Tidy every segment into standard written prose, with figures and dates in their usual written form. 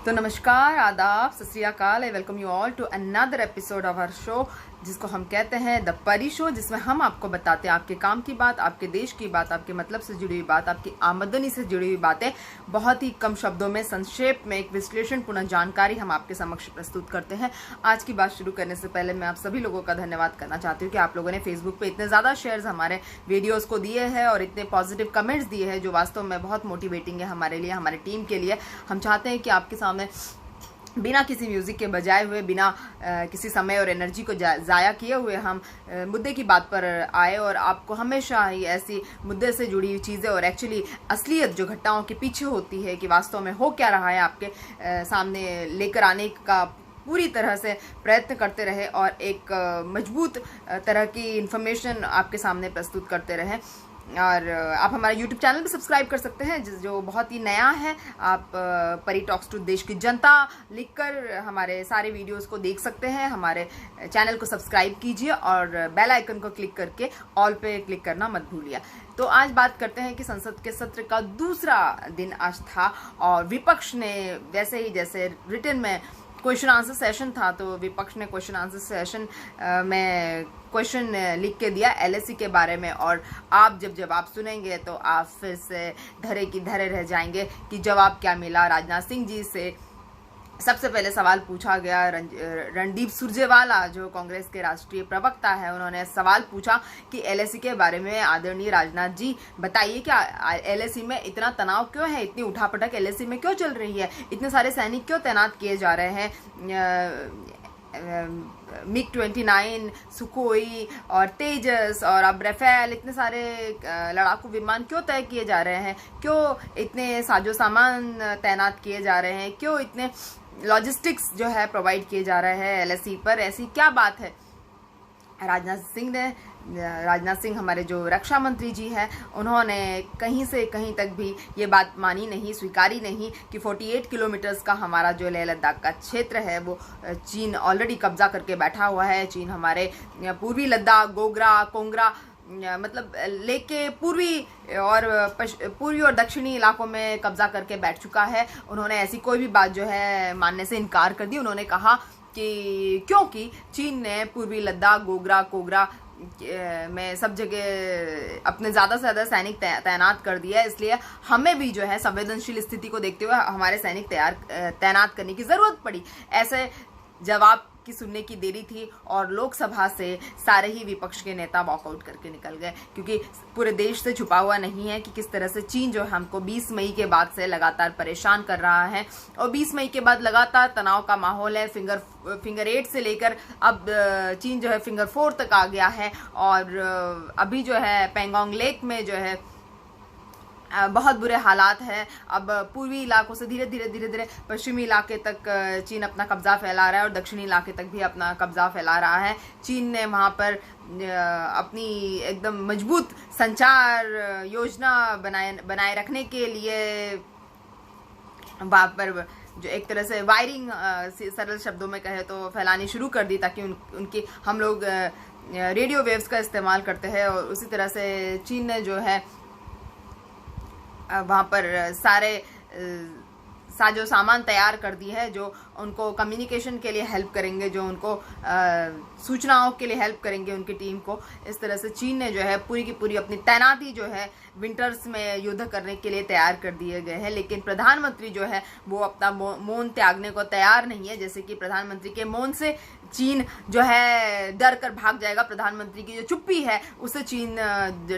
तो नमस्कार, आदाब, सत श्री अकाल। I welcome you all to another episode of our show, जिसको हम कहते हैं द परी शो, जिसमें हम आपको बताते हैं आपके काम की बात, आपके देश की बात, आपके मतलब से जुड़ी हुई बात, आपकी आमदनी से जुड़ी हुई बातें बहुत ही कम शब्दों में, संक्षेप में, एक विश्लेषणपूर्ण जानकारी हम आपके समक्ष प्रस्तुत करते हैं। आज की बात शुरू करने से पहले मैं आप सभी लोगों का धन्यवाद करना चाहती हूँ कि आप लोगों ने फेसबुक पे इतने ज़्यादा शेयर्स हमारे वीडियोज़ को दिए हैं और इतने पॉजिटिव कमेंट्स दिए हैं, जो वास्तव में बहुत मोटिवेटिंग है हमारे लिए, हमारे टीम के लिए। हम चाहते हैं कि आपके सामने बिना किसी म्यूज़िक के बजाए हुए, बिना किसी समय और एनर्जी को ज़ाया किए हुए हम मुद्दे की बात पर आए और आपको हमेशा ही ऐसी मुद्दे से जुड़ी हुई चीज़ें और एक्चुअली असलियत जो घटनाओं के पीछे होती है कि वास्तव में हो क्या रहा है, आपके सामने लेकर आने का पूरी तरह से प्रयत्न करते रहे और एक मजबूत तरह की इन्फॉर्मेशन आपके सामने प्रस्तुत करते रहे। और आप हमारा YouTube चैनल भी सब्सक्राइब कर सकते हैं, जो बहुत ही नया है। आप परी टॉक्स टू देश की जनता लिखकर हमारे सारे वीडियोस को देख सकते हैं। हमारे चैनल को सब्सक्राइब कीजिए और बेल आइकन को क्लिक करके ऑल पे क्लिक करना मत भूलिए। तो आज बात करते हैं कि संसद के सत्र का दूसरा दिन आज था और विपक्ष ने वैसे ही जैसे रिटन में क्वेश्चन आंसर सेशन था, तो विपक्ष ने क्वेश्चन आंसर सेशन में क्वेश्चन लिख के दिया एलएसी के बारे में। और आप जब जवाब सुनेंगे तो आप फिर से धरे की धरे रह जाएंगे कि जवाब क्या मिला। राजनाथ सिंह जी से सबसे पहले सवाल पूछा गया। रणदीप सुरजेवाला जो कांग्रेस के राष्ट्रीय प्रवक्ता है, उन्होंने सवाल पूछा कि एलएसी के बारे में आदरणीय राजनाथ जी बताइए, क्या एलएसी में इतना तनाव क्यों है, इतनी उठापटक एलएसी में क्यों चल रही है, इतने सारे सैनिक क्यों तैनात किए जा रहे हैं, MiG-29, सुखोई और तेजस और अब राफेल, इतने सारे लड़ाकू विमान क्यों तय किए जा रहे हैं, क्यों इतने साजो सामान तैनात किए जा रहे हैं, क्यों इतने लॉजिस्टिक्स जो है प्रोवाइड किए जा रहे हैं एलएसी पर, ऐसी क्या बात है। राजनाथ सिंह हमारे जो रक्षा मंत्री जी हैं, उन्होंने कहीं से कहीं तक भी ये बात मानी नहीं, स्वीकारी नहीं कि 48 किलोमीटर्स का हमारा जो लेह लद्दाख का क्षेत्र है वो चीन ऑलरेडी कब्जा करके बैठा हुआ है। चीन हमारे पूर्वी लद्दाख, गोगरा, कोंगरा, मतलब लेके पूर्वी और दक्षिणी इलाकों में कब्जा करके बैठ चुका है। उन्होंने ऐसी कोई भी बात जो है मानने से इनकार कर दी। उन्होंने कहा कि क्योंकि चीन ने पूर्वी लद्दाख, गोगरा, कोगरा में सब जगह अपने ज़्यादा से ज़्यादा सैनिक तैनात कर दिया है, इसलिए हमें भी जो है संवेदनशील स्थिति को देखते हुए हमारे सैनिक तैनात करने की ज़रूरत पड़ी। ऐसे जवाब की सुनने की देरी थी और लोकसभा से सारे ही विपक्ष के नेता वॉकआउट करके निकल गए, क्योंकि पूरे देश से छुपा हुआ नहीं है कि किस तरह से चीन जो हमको 20 मई के बाद से लगातार परेशान कर रहा है। और 20 मई के बाद लगातार तनाव का माहौल है। फिंगर 8 से लेकर अब चीन जो है फिंगर 4 तक आ गया है और अभी जो है पेंगोंग लेक में जो है बहुत बुरे हालात हैं। अब पूर्वी इलाकों से धीरे धीरे पश्चिमी इलाके तक चीन अपना कब्जा फैला रहा है और दक्षिणी इलाके तक भी अपना कब्जा फैला रहा है। चीन ने वहाँ पर अपनी एकदम मजबूत संचार योजना बनाए रखने के लिए वहाँ पर जो एक तरह से वायरिंग, सरल शब्दों में कहे तो, फैलानी शुरू कर दी, ताकि उनकी हम लोग रेडियो वेव्स का इस्तेमाल करते हैं। और उसी तरह से चीन ने जो है वहाँ पर सारे साजो सामान तैयार कर दी है, जो उनको कम्युनिकेशन के लिए हेल्प करेंगे, जो उनको सूचनाओं के लिए हेल्प करेंगे उनकी टीम को। इस तरह से चीन ने जो है पूरी की पूरी अपनी तैनाती जो है विंटर्स में युद्ध करने के लिए तैयार कर दिए गए हैं। लेकिन प्रधानमंत्री जो है वो अपना मौन त्यागने को तैयार नहीं है। जैसे कि प्रधानमंत्री के मौन से चीन जो है डर कर भाग जाएगा, प्रधानमंत्री की जो चुप्पी है उससे चीन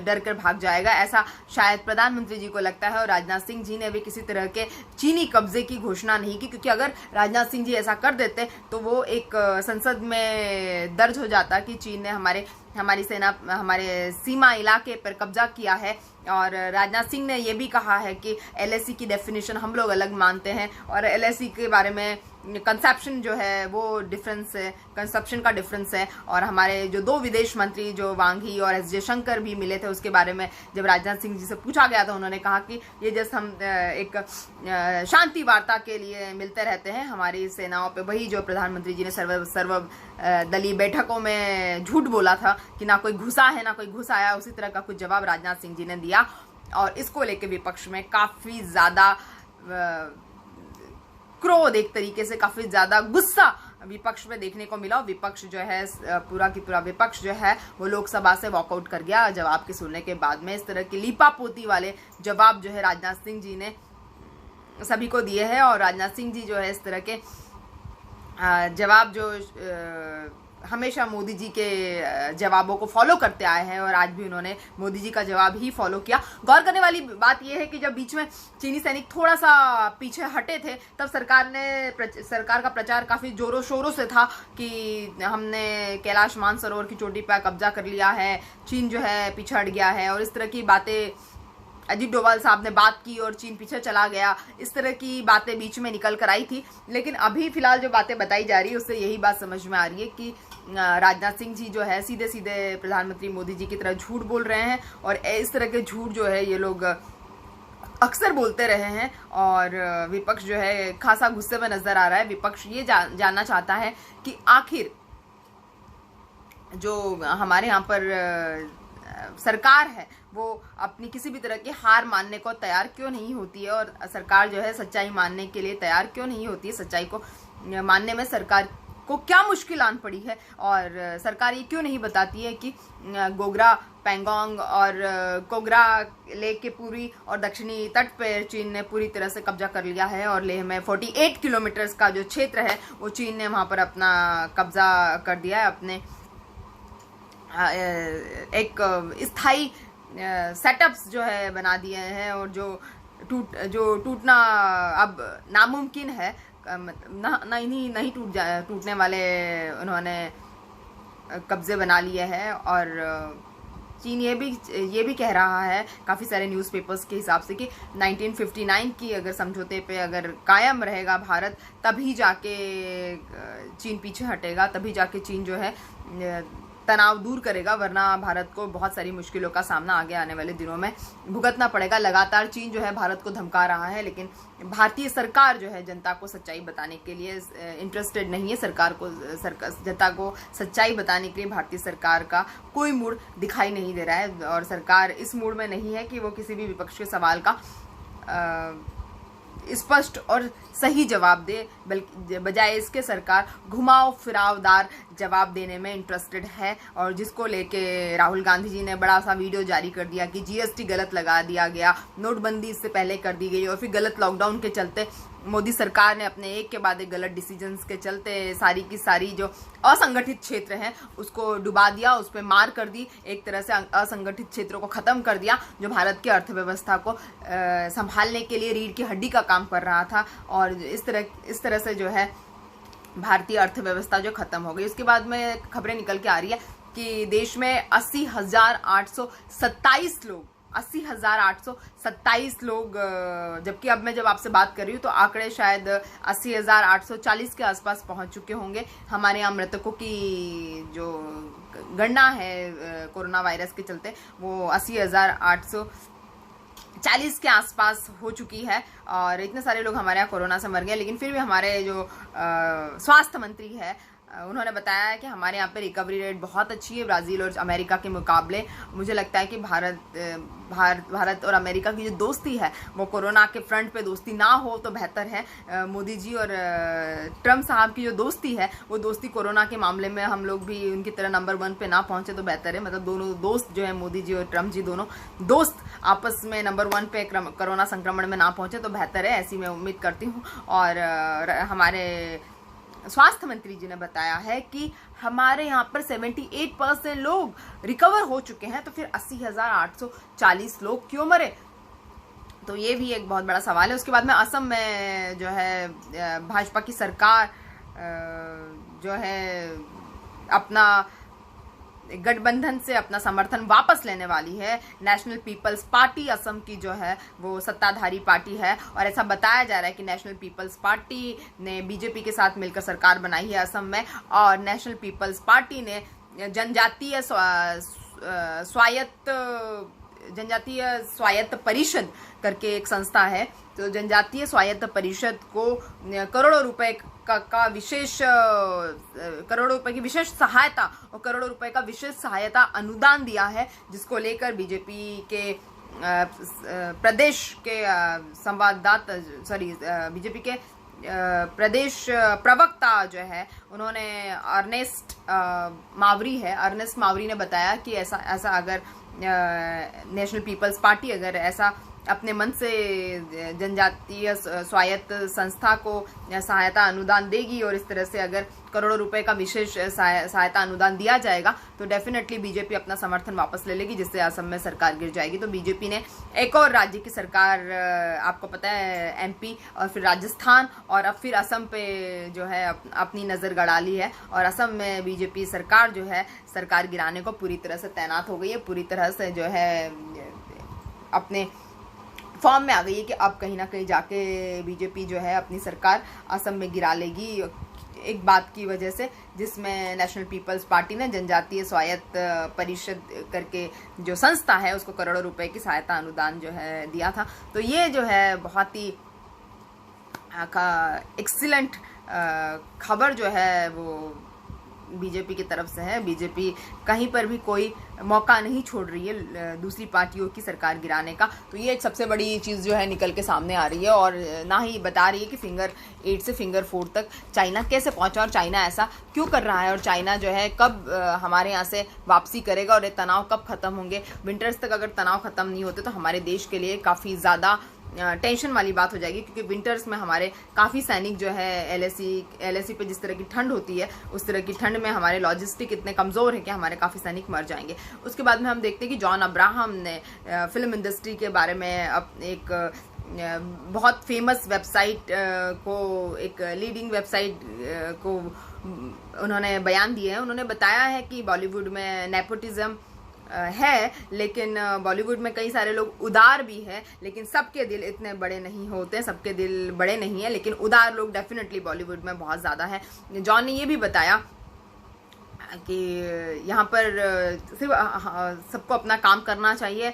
डर कर भाग जाएगा, ऐसा शायद प्रधानमंत्री जी को लगता है। और राजनाथ सिंह जी ने भी किसी तरह के चीनी कब्जे की घोषणा नहीं की, क्योंकि अगर राजनाथ सिंह जी ऐसा कर देते तो वो एक संसद में दर्ज हो जाता कि चीन ने हमारी सेना, हमारे सीमा इलाके पर कब्जा किया है। और राजनाथ सिंह ने ये भी कहा है कि एलएसी की डेफिनेशन हम लोग अलग मानते हैं और एलएसी के बारे में कंसेप्शन जो है वो डिफरेंस है, कंसेप्शन का डिफरेंस है। और हमारे जो 2 विदेश मंत्री जो वांग ही और एस जयशंकर भी मिले थे, उसके बारे में जब राजनाथ सिंह जी से पूछा गया था, उन्होंने कहा कि ये जैसे हम एक शांति वार्ता के लिए मिलते रहते हैं हमारी सेनाओं पे, वही जो प्रधानमंत्री जी ने सर्व दलीय बैठकों में झूठ बोला था कि ना कोई घुसा है ना कोई घुस आया, उसी तरह का कुछ जवाब राजनाथ सिंह जी ने दिया। और इसको लेके विपक्ष में काफ़ी ज़्यादा क्रोध, एक तरीके से काफी ज्यादा गुस्सा विपक्ष में देखने को मिला। विपक्ष जो है, पूरा की पूरा विपक्ष जो है वो लोकसभा से वॉकआउट कर गया जवाब के सुनने के बाद में। इस तरह की लीपापोती वाले जवाब जो है राजनाथ सिंह जी ने सभी को दिए हैं, और राजनाथ सिंह जी जो है इस तरह के जवाब जो हमेशा मोदी जी के जवाबों को फॉलो करते आए हैं, और आज भी उन्होंने मोदी जी का जवाब ही फॉलो किया। गौर करने वाली बात यह है कि जब बीच में चीनी सैनिक थोड़ा सा पीछे हटे थे, तब सरकार का प्रचार काफी जोरों शोरों से था कि हमने कैलाश मानसरोवर की चोटी पर कब्जा कर लिया है, चीन जो है पीछे हट गया है, और इस तरह की बातें अजीत डोभाल साहब ने बात की और चीन पीछे चला गया। इस तरह की बातें बीच में निकल कर आई थी। लेकिन अभी फिलहाल जो बातें बताई जा रही है उससे यही बात समझ में आ रही है कि राजनाथ सिंह जी जो है सीधे सीधे प्रधानमंत्री मोदी जी की तरह झूठ बोल रहे हैं, और इस तरह के झूठ जो है ये लोग अक्सर बोलते रहे हैं, और विपक्ष जो है खासा गुस्से में नजर आ रहा है। विपक्ष ये जानना चाहता है कि आखिर जो हमारे यहाँ पर सरकार है वो अपनी किसी भी तरह की हार मानने को तैयार क्यों नहीं होती है, और सरकार जो है सच्चाई मानने के लिए तैयार क्यों नहीं होती है। सच्चाई को मानने में सरकार को क्या मुश्किल आन पड़ी है, और सरकार ये क्यों नहीं बताती है कि गोगरा, पैंगोंग और कोगरा लेक के पूर्वी और दक्षिणी तट पर चीन ने पूरी तरह से कब्जा कर लिया है, और लेह में 48 किलोमीटर का जो क्षेत्र है वो चीन ने वहां पर अपना कब्जा कर दिया है, अपने एक स्थायी सेटअप्स जो है बना दिए हैं, और जो टूटना अब नामुमकिन है, नहीं टूटने वाले उन्होंने कब्जे बना लिए हैं। और चीन ये भी कह रहा है काफ़ी सारे न्यूज़पेपर्स के हिसाब से कि 1959 की अगर समझौते पे अगर कायम रहेगा भारत, तभी जाके चीन पीछे हटेगा, तभी जाके चीन जो है तनाव दूर करेगा, वरना भारत को बहुत सारी मुश्किलों का सामना आगे आने वाले दिनों में भुगतना पड़ेगा। लगातार चीन जो है भारत को धमका रहा है, लेकिन भारतीय सरकार जो है जनता को सच्चाई बताने के लिए इंटरेस्टेड नहीं है। जनता को सच्चाई बताने के लिए भारतीय सरकार का कोई मूड दिखाई नहीं दे रहा है, और सरकार इस मूड में नहीं है कि वो किसी भी विपक्ष के सवाल का स्पष्ट और सही जवाब दे, बल्कि बजाय इसके सरकार घुमाव फिरावदार जवाब देने में इंटरेस्टेड है। और जिसको लेके राहुल गांधी जी ने बड़ा सा वीडियो जारी कर दिया कि जीएसटी गलत लगा दिया गया, नोटबंदी इससे पहले कर दी गई, और फिर गलत लॉकडाउन के चलते मोदी सरकार ने अपने एक के बाद एक गलत डिसीजंस के चलते सारी की सारी जो असंगठित क्षेत्र हैं उसको डुबा दिया, उस पर मार कर दी, एक तरह से असंगठित क्षेत्रों को खत्म कर दिया, जो भारत की अर्थव्यवस्था को संभालने के लिए रीढ़ की हड्डी का काम कर रहा था। और इस तरह से जो है भारतीय अर्थव्यवस्था जो खत्म हो गई। उसके बाद में खबरें निकल के आ रही है कि देश में 80,827 लोग, जबकि अब मैं जब आपसे बात कर रही हूँ तो आंकड़े शायद 80,840 के आसपास पहुंच चुके होंगे। हमारे यहाँ मृतकों की जो गणना है कोरोना वायरस के चलते वो 80,840 के आसपास हो चुकी है, और इतने सारे लोग हमारे यहाँ कोरोना से मर गए। लेकिन फिर भी हमारे जो स्वास्थ्य मंत्री है उन्होंने बताया है कि हमारे यहाँ पे रिकवरी रेट बहुत अच्छी है ब्राज़ील और अमेरिका के मुकाबले। मुझे लगता है कि भारत और अमेरिका की जो दोस्ती है वो कोरोना के फ्रंट पे दोस्ती ना हो तो बेहतर है। मोदी जी और ट्रम्प साहब की जो दोस्ती है वो दोस्ती कोरोना के मामले में हम लोग भी उनकी तरह नंबर 1 पे ना पहुंचे तो बेहतर है। मतलब दोनों दोस्त जो है, मोदी जी और ट्रम्प जी दोनों दोस्त आपस में नंबर 1 पे कोरोना संक्रमण में ना पहुंचे तो बेहतर है, ऐसी मैं उम्मीद करती हूँ। और हमारे स्वास्थ्य मंत्री जी ने बताया है कि हमारे यहाँ पर 78% लोग रिकवर हो चुके हैं, तो फिर 80,840 लोग क्यों मरे, तो ये भी एक बहुत बड़ा सवाल है। उसके बाद में असम में जो है भाजपा की सरकार जो है अपना गठबंधन से अपना समर्थन वापस लेने वाली है। नेशनल पीपल्स पार्टी असम की जो है वो सत्ताधारी पार्टी है, और ऐसा बताया जा रहा है कि नेशनल पीपल्स पार्टी ने बीजेपी के साथ मिलकर सरकार बनाई है असम में। और नेशनल पीपल्स पार्टी ने जनजातीय स्वायत्त परिषद करके एक संस्था है, तो जनजातीय स्वायत्त परिषद को करोड़ों रुपए की विशेष सहायता और करोड़ों रुपए का विशेष सहायता अनुदान दिया है, जिसको लेकर बीजेपी के प्रदेश के बीजेपी के प्रदेश प्रवक्ता जो है उन्होंने अर्नेस्ट मावरी ने बताया कि ऐसा अगर नेशनल पीपल्स पार्टी अगर ऐसा अपने मन से जनजातीय स्वायत्त संस्था को सहायता अनुदान देगी और इस तरह से अगर करोड़ों रुपए का विशेष सहायता अनुदान दिया जाएगा तो डेफिनेटली बीजेपी अपना समर्थन वापस ले लेगी, जिससे असम में सरकार गिर जाएगी। तो बीजेपी ने एक और राज्य की सरकार, आपको पता है एमपी और फिर राजस्थान और अब फिर असम पे जो है अपनी नज़र गड़ा ली है और असम में बीजेपी सरकार जो है सरकार गिराने को पूरी तरह से तैनात हो गई है, पूरी तरह से जो है अपने फॉर्म में आ गई है कि अब कहीं ना कहीं जाके बीजेपी जो है अपनी सरकार असम में गिरा लेगी, एक बात की वजह से जिसमें नेशनल पीपल्स पार्टी ने जनजातीय स्वायत्त परिषद करके जो संस्था है उसको करोड़ों रुपए की सहायता अनुदान जो है दिया था। तो ये जो है बहुत ही एक्सीलेंट खबर जो है वो बीजेपी की तरफ से है। बीजेपी कहीं पर भी कोई मौका नहीं छोड़ रही है दूसरी पार्टियों की सरकार गिराने का। तो ये एक सबसे बड़ी चीज़ जो है निकल के सामने आ रही है और ना ही बता रही है कि फिंगर 8 से फिंगर 4 तक चाइना कैसे पहुंचा और चाइना ऐसा क्यों कर रहा है और चाइना जो है कब हमारे यहाँ से वापसी करेगा और ये तनाव कब खत्म होंगे। विंटर्स तक अगर तनाव खत्म नहीं होते तो हमारे देश के लिए काफ़ी ज़्यादा टेंशन वाली बात हो जाएगी, क्योंकि विंटर्स में हमारे काफ़ी सैनिक जो है एलएसी पे जिस तरह की ठंड होती है उस तरह की ठंड में हमारे लॉजिस्टिक इतने कमज़ोर है कि हमारे काफ़ी सैनिक मर जाएंगे। उसके बाद में हम देखते हैं कि जॉन अब्राहम ने फिल्म इंडस्ट्री के बारे में एक बहुत फेमस वेबसाइट को, एक लीडिंग वेबसाइट को उन्होंने बयान दिए हैं। उन्होंने बताया है कि बॉलीवुड में नेपोटिज्म है, लेकिन बॉलीवुड में कई सारे लोग उदार भी हैं, लेकिन सबके दिल इतने बड़े नहीं होते, सबके दिल बड़े नहीं है, लेकिन उदार लोग डेफिनेटली बॉलीवुड में बहुत ज़्यादा है। जॉन ने ये भी बताया कि यहाँ पर सिर्फ सबको अपना काम करना चाहिए।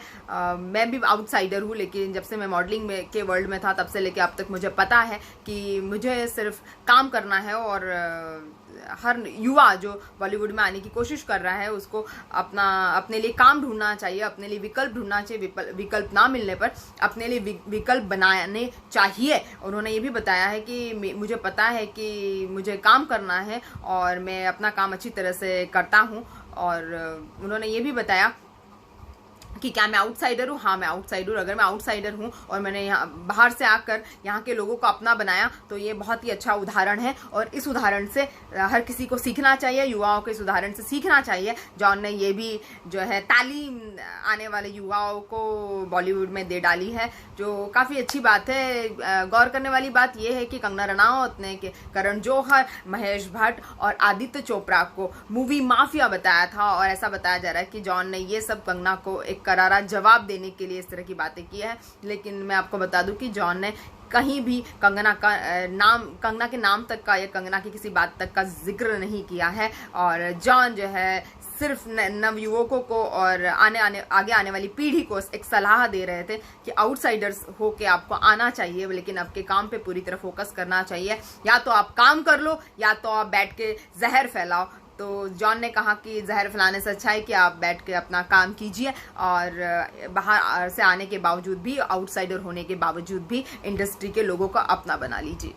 मैं भी आउटसाइडर हूँ, लेकिन जब से मैं मॉडलिंग में के वर्ल्ड में था तब से लेके अब तक मुझे पता है कि मुझे सिर्फ काम करना है और हर युवा जो बॉलीवुड में आने की कोशिश कर रहा है उसको अपने लिए काम ढूंढना चाहिए, अपने लिए विकल्प ढूंढना चाहिए। विकल्प ना मिलने पर अपने लिए विकल्प बनाने चाहिए। उन्होंने ये भी बताया है कि मुझे पता है कि मुझे काम करना है और मैं अपना काम अच्छी तरह से करता हूँ। और उन्होंने ये भी बताया कि क्या मैं आउटसाइडर हूँ? हाँ, मैं आउटसाइडर हूँ। अगर मैं आउटसाइडर हूँ और मैंने यहाँ बाहर से आकर यहाँ के लोगों को अपना बनाया तो ये बहुत ही अच्छा उदाहरण है और इस उदाहरण से हर किसी को सीखना चाहिए, युवाओं को इस उदाहरण से सीखना चाहिए। जॉन ने ये भी जो है तालीम आने वाले युवाओं को बॉलीवुड में दे डाली है, जो काफ़ी अच्छी बात है। गौर करने वाली बात यह है कि कंगना रनावत ने करण जौहर, महेश भट्ट और आदित्य चोपड़ा को मूवी माफिया बताया था और ऐसा बताया जा रहा है कि जॉन ने ये सब कंगना को एक करारा जवाब देने के लिए इस तरह की बातें की है। लेकिन मैं आपको बता दूं कि जॉन ने कहीं भी कंगना के नाम तक का या कंगना की किसी बात तक का जिक्र नहीं किया है। और जॉन जो है सिर्फ नवयुवकों को और आगे आने वाली पीढ़ी को एक सलाह दे रहे थे कि आउटसाइडर्स हो के आपको आना चाहिए, लेकिन आपके काम पे पूरी तरह फोकस करना चाहिए। या तो आप काम कर लो या तो आप बैठ के जहर फैलाओ। तो जॉन ने कहा कि जहर फैलाने से अच्छा है कि आप बैठ के अपना काम कीजिए और बाहर से आने के बावजूद भी, आउटसाइडर होने के बावजूद भी इंडस्ट्री के लोगों को अपना बना लीजिए।